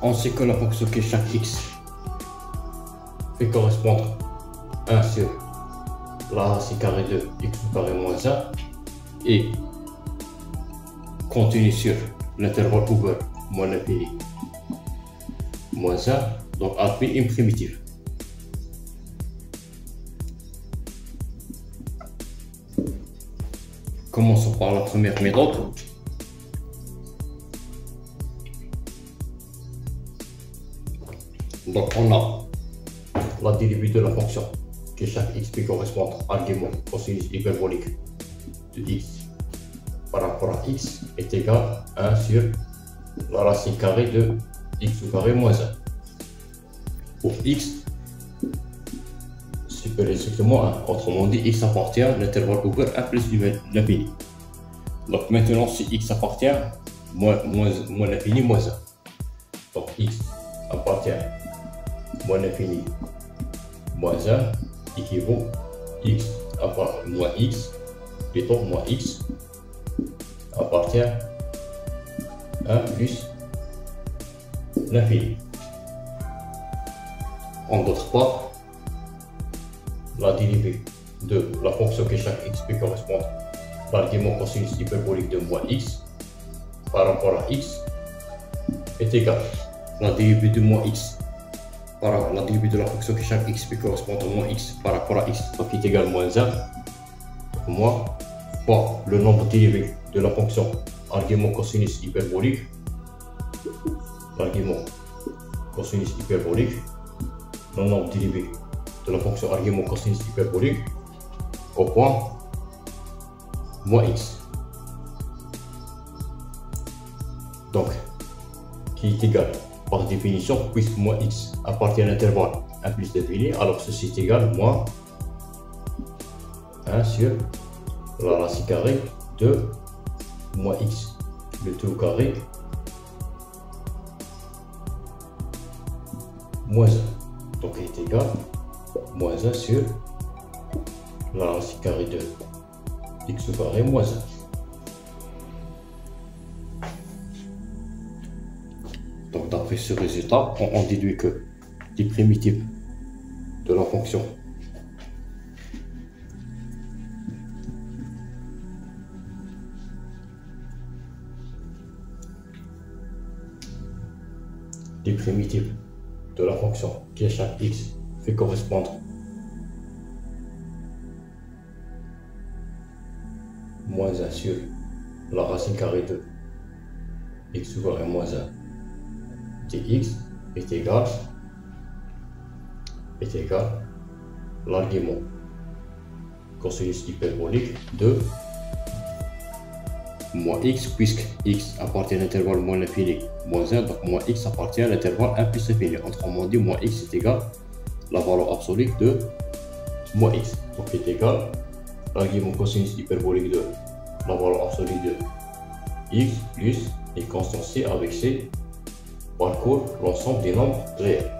On sait que la fonction que chaque x fait correspondre 1 sur la racine carrée de x au carré moins 1 et continue sur l'intervalle ouvert moins l'infini moins 1, donc appelle une primitive. Commençons par la première méthode. Donc on a la dérivée de la fonction que chaque x peut correspondre à l'argument cosinus hyperbolique de x par rapport à x est égal à 1 sur la racine carrée de x au carré moins 1. Pour x supérieur strictement à 1, autrement dit x appartient à l'intervalle ouvert 1 plus l'infini. Donc maintenant si x appartient moins l'infini moins 1, donc x appartient moins l'infini moins 1 équivaut x moins x plutôt moins x appartient à 1 plus l'infini. En d'autres part, la dérivée de la fonction que chaque x peut correspondre à l'argument cosinus hyperbolique de moins x par rapport à x est égale à la dérivée de moins x par la dérivée de la fonction que chaque x peut correspondre à moins x par rapport à x, donc est égal à moins 1, donc moins fois le nombre dérivé de la fonction argument cosinus hyperbolique, l'argument cosinus hyperbolique, le nombre dérivé de la fonction argument cosinus hyperbolique au point moins x. Donc, qui est égal par définition, puisque moins x appartient à l'intervalle 1 plus l'infini, alors ceci est égal moins 1 sur la racine carrée de moins x, le tout au carré moins 1. Donc il est égal à moins 1 sur la racine carrée de x au carré moins 1. Donc d'après ce résultat, on déduit que les primitives de la fonction que chaque x fait correspondre moins 1 sur la racine carrée de x au carré moins 1 dx est égal à l'argument cosinus hyperbolique de moins x, puisque x appartient à l'intervalle moins l'infini moins 1, donc moins x appartient à l'intervalle 1 plus l'infini. Autrement dit, moins x est égal à la valeur absolue de moins x, donc est égal à l'argument cosinus hyperbolique de la valeur absolue de x plus une constante c avec c parcourt l'ensemble des nombres réels.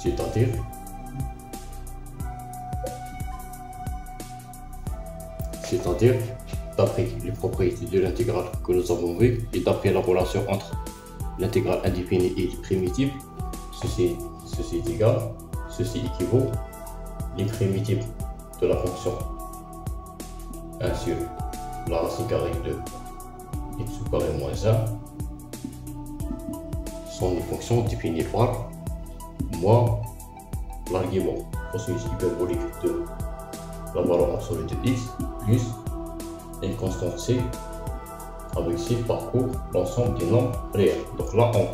c'est-à-dire d'après les propriétés de l'intégrale que nous avons vues et d'après la relation entre l'intégrale indéfinie et les primitives, ceci est égal, ceci équivaut, les primitives de la fonction 1 sur la racine carrée de x au carré moins 1 sont des fonctions définies par moins l'argument cosinus hyperbolique de la valeur absolue de x plus une constante c avec c parcourt l'ensemble des nombres réels. Donc là on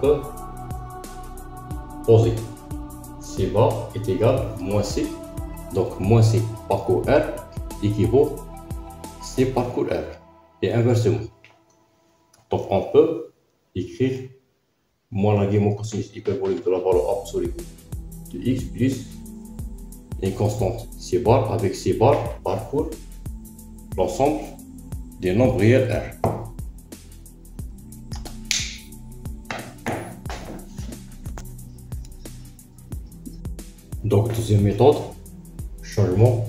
peut poser c bar est égal moins c, donc moins c parcours r équivaut c parcours r et inversement. Donc on peut écrire moins l'argument cosinus hyperbolique de la valeur absolue de x plus une constante c bar avec c bar parcourt l'ensemble des nombres réels R. Donc deuxième méthode, changement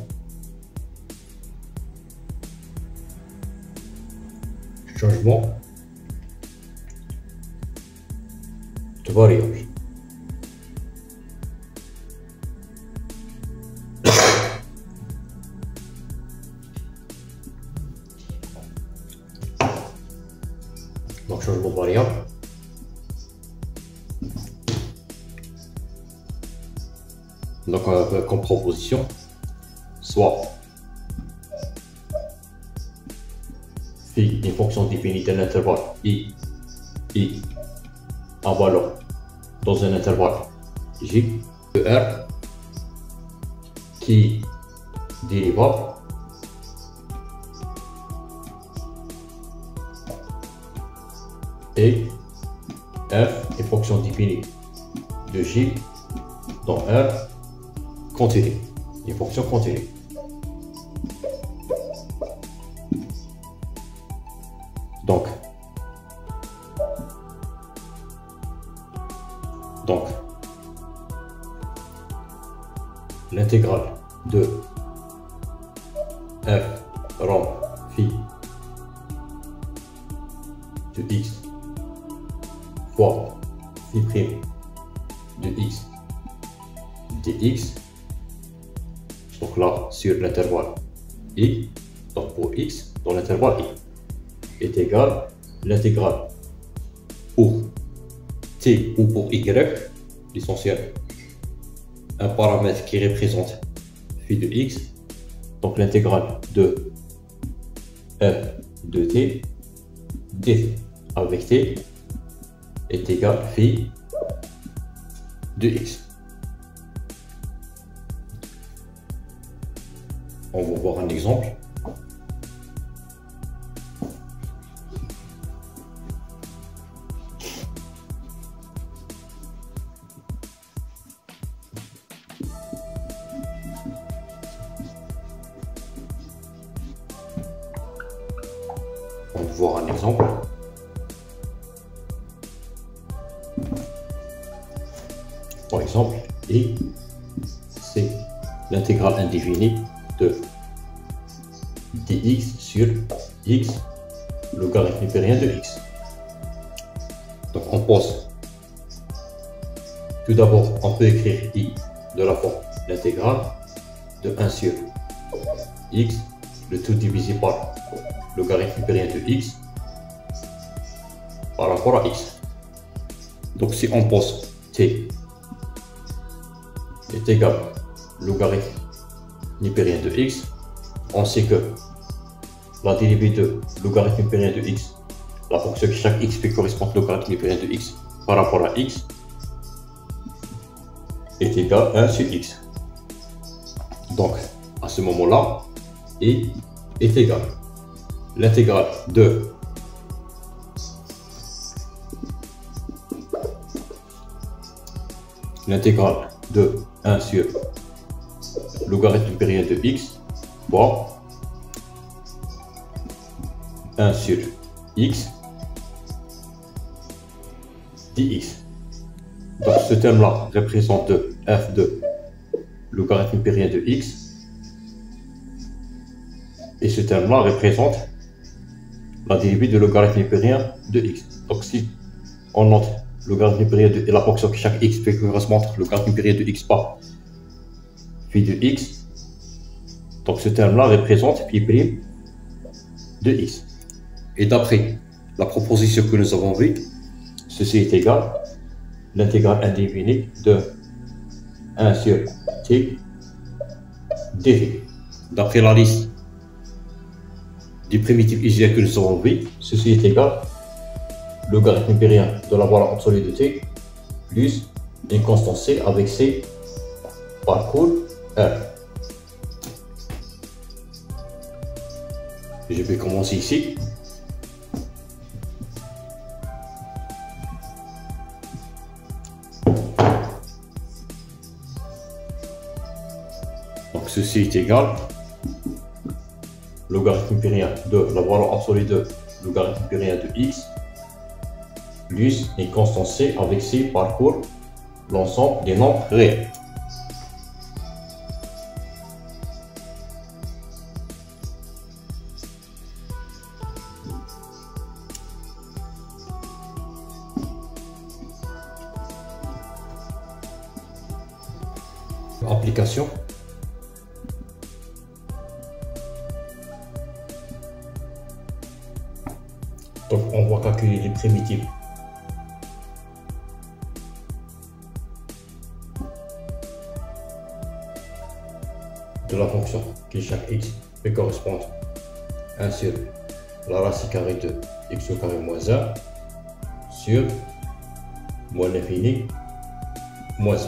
de variable. Donc changement de variable. Donc comme proposition, soit phi une fonction définie d'un intervalle i à valeur dans un intervalle j de r qui dérivable et f est fonction définie de j dans r continue, une fonction continue. Donc l'intégrale de f rond phi de x fois phi prime de x dx, donc là sur l'intervalle i, donc pour x dans l'intervalle i, est égal l'intégrale pour t ou pour y, l'essentiel un paramètre qui représente phi de x, donc l'intégrale de f de t dt avec t est égal phi de x. On va voir un exemple. On va voir un exemple. Par exemple, et c'est l'intégrale indéfinie de dx sur x logarithme népérien de x. Donc on pose. Tout d'abord, on peut écrire i de la forme l'intégrale de 1 sur x, le tout divisé par logarithme népérien de x par rapport à x. Donc si on pose t est égal logarithme népérien de x, on sait que la dérivée de logarithme népérien de x, la fonction que chaque x fait correspond au logarithme népérien de x par rapport à x, est égal à 1 sur x. Donc à ce moment-là, i est égal l'intégrale de l'intégrale de 1 sur logarithme népérien de x fois 1 sur x dx. Donc ce terme-là représente f de logarithme hypérien de x. Et ce terme-là représente la dérivée de logarithme hypérien de x. Donc si on note logarithme hypérien de la fonction que chaque x peut correspondre logarithme hypérien de x par phi de x, donc ce terme-là représente phi prime de x. Et d'après la proposition que nous avons vue, ceci est égal l'intégrale indéfinie de 1 sur t dv. D'après la liste des primitives y que nous avons vue, ceci est égal logarithme hypérien de la valeur absolue de t plus une constante c avec c parcours r. Je vais commencer ici. Donc ceci est égal logarithme hypérien de la valeur absolue de logarithme hypérien de x plus une constante c avec c parcours l'ensemble des nombres réels. Application. Donc on va calculer les primitives de la fonction qui chaque x peut correspondre à 1 sur la racine carrée de x au carré moins 1 sur moins l'infini moins 1.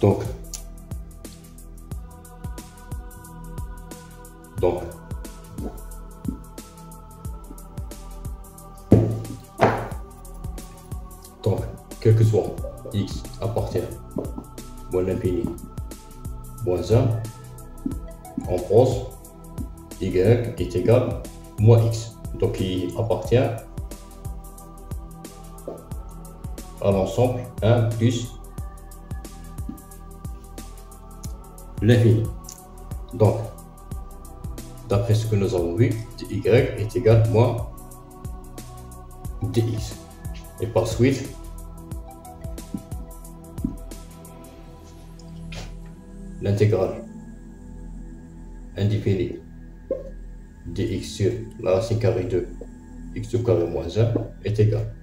Donc quel que soit x appartient moins l'infini moins 1, on pose y est égal moins x. Donc il appartient à l'ensemble 1 plus l'infini. Donc d'après ce que nous avons vu, dy est égal moins dx. Et par suite, l'intégrale indéfinie dx sur la racine carrée de x au carré moins 1 est égale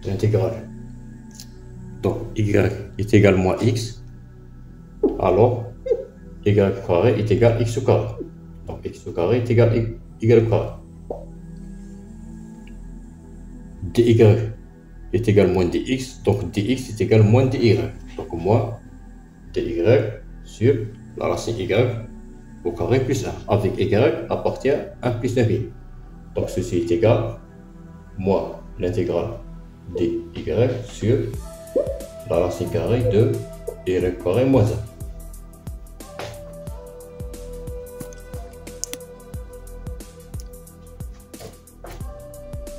l'intégrale. Donc y est égal moins x, alors y carré est égal x au carré. Donc x au carré est égal y au carré. dy est égal moins dx, donc dx est égal moins dy. Donc moins dy sur la racine y au carré plus 1, avec y appartient 1 plus l'infini. Donc ceci est égal moins l'intégrale dy sur la racine carrée de y carré moins 1.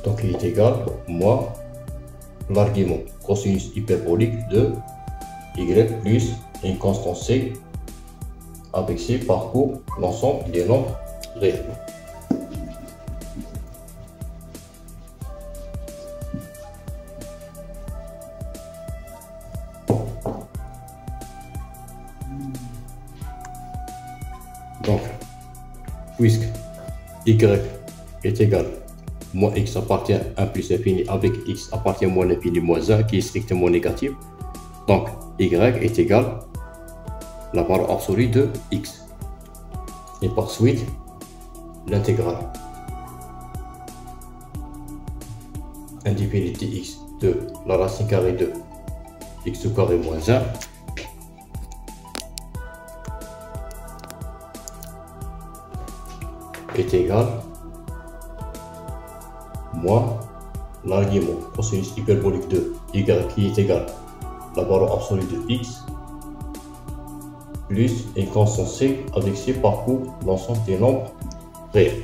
Donc il est égal moins l'argument cosinus hyperbolique de y plus une constante c avec c parcours l'ensemble des nombres réels. Donc puisque y est égal moins x appartient à 1 plus l'infini avec x appartient à moins l'infini moins 1 qui est strictement négatif, donc y est égal la valeur absolue de x. Et par suite, l'intégrale indéfinie dx de la racine carrée de x au carré moins 1 est égal moins l'argument cosinus hyperbolique de y qui est égal la valeur absolue de x plus une constante c avec c parcours l'ensemble des nombres réels.